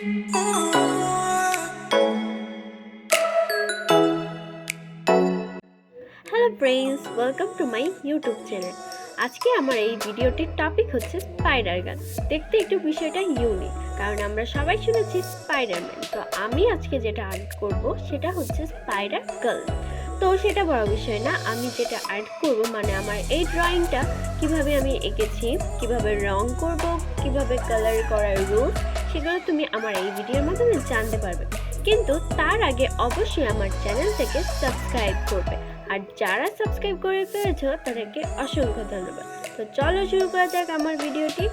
Hello friends, welcome to my YouTube channel. আজকে আমার এই ভিডিওটির টপিক হচ্ছে স্পাইডার গান। দেখতে একটু বিষয়টা ইউনিক, কারণ আমরা সবাই শুনেছি স্পাইডারম্যান। তো আমি আজকে যেটা আর্ট করব সেটা হচ্ছে স্পাইডার গার্ল। তো সেটা বড় বিষয় না, আমি যেটা আর্ট করব মানে আমার এই ড্রয়িংটা কিভাবে আমি এঁকেছি, কিভাবে রং করব, কিভাবে কালার করার রুলস, সেগুলো তুমি আমার এই ভিডিওর মাধ্যমে জানতে পারবে। কিন্তু তার আগে অবশ্যই আমার চ্যানেল থেকে সাবস্ক্রাইব করবে, আর যারা সাবস্ক্রাইব করে ফেলেছো তাদেরকে অসংখ্য ধন্যবাদ। তো চলো শুরু করা যাক আমার ভিডিওটি।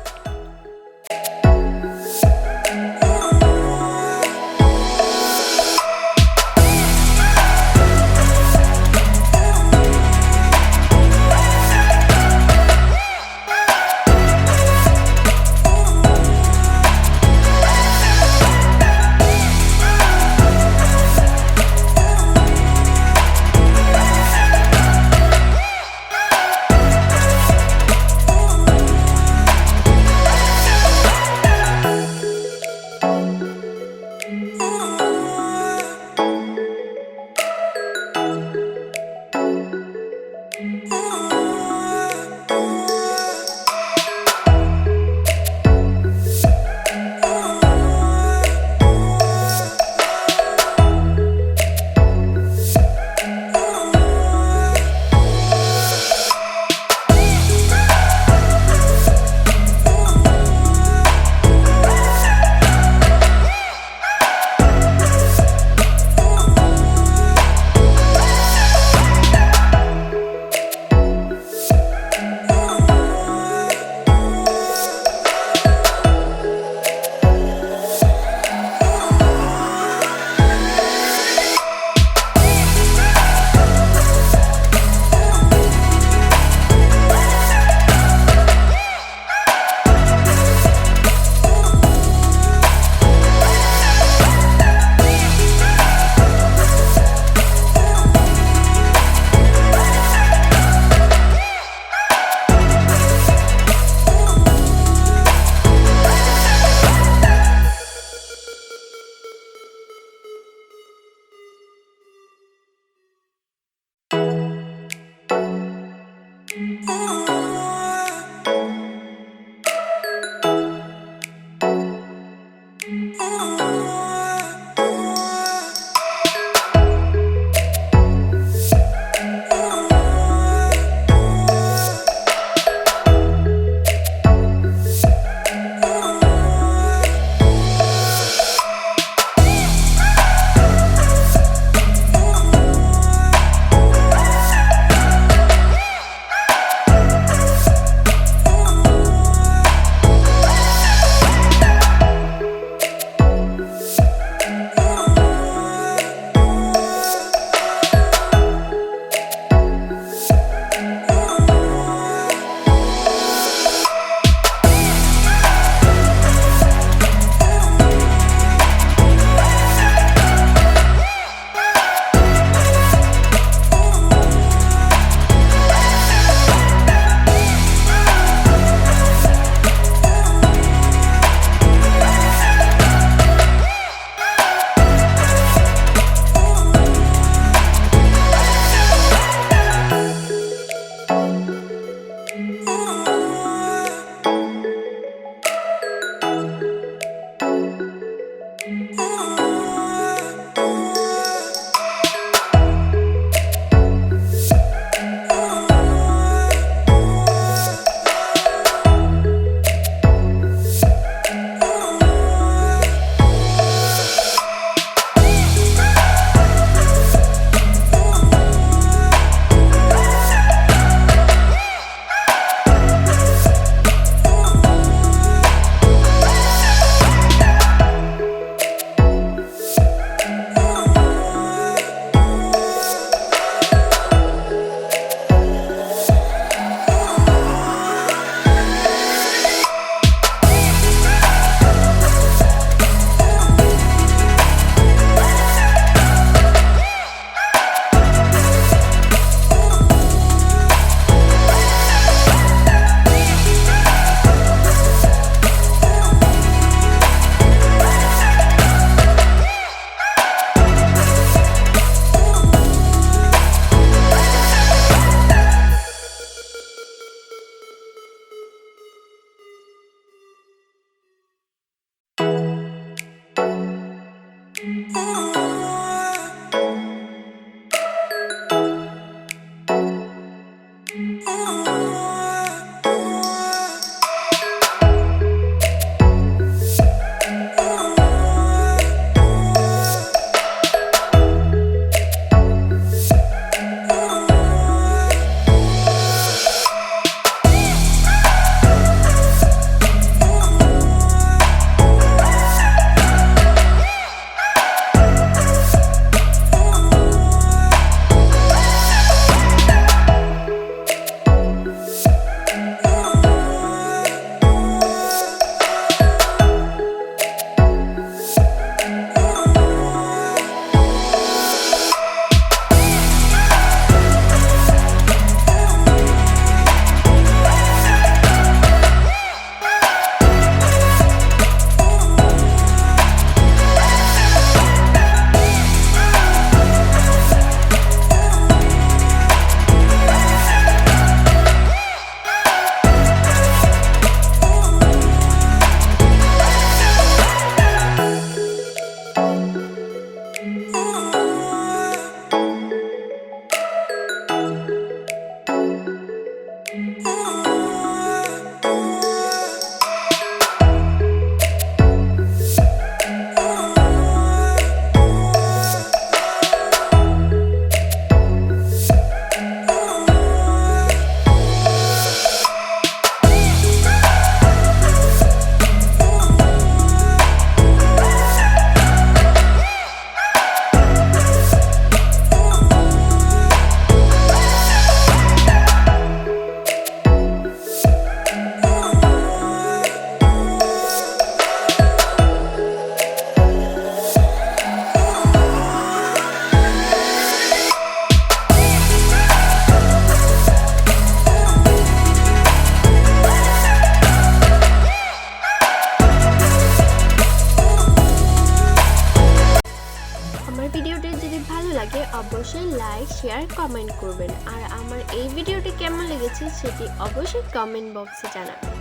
ভিডিওটি যদি ভালো লাগে অবশ্যই লাইক, শেয়ার, কমেন্ট করবেন। আর আমার এই ভিডিওটি কেমন লেগেছে সেটি অবশ্যই কমেন্ট বক্সে জানাবেন।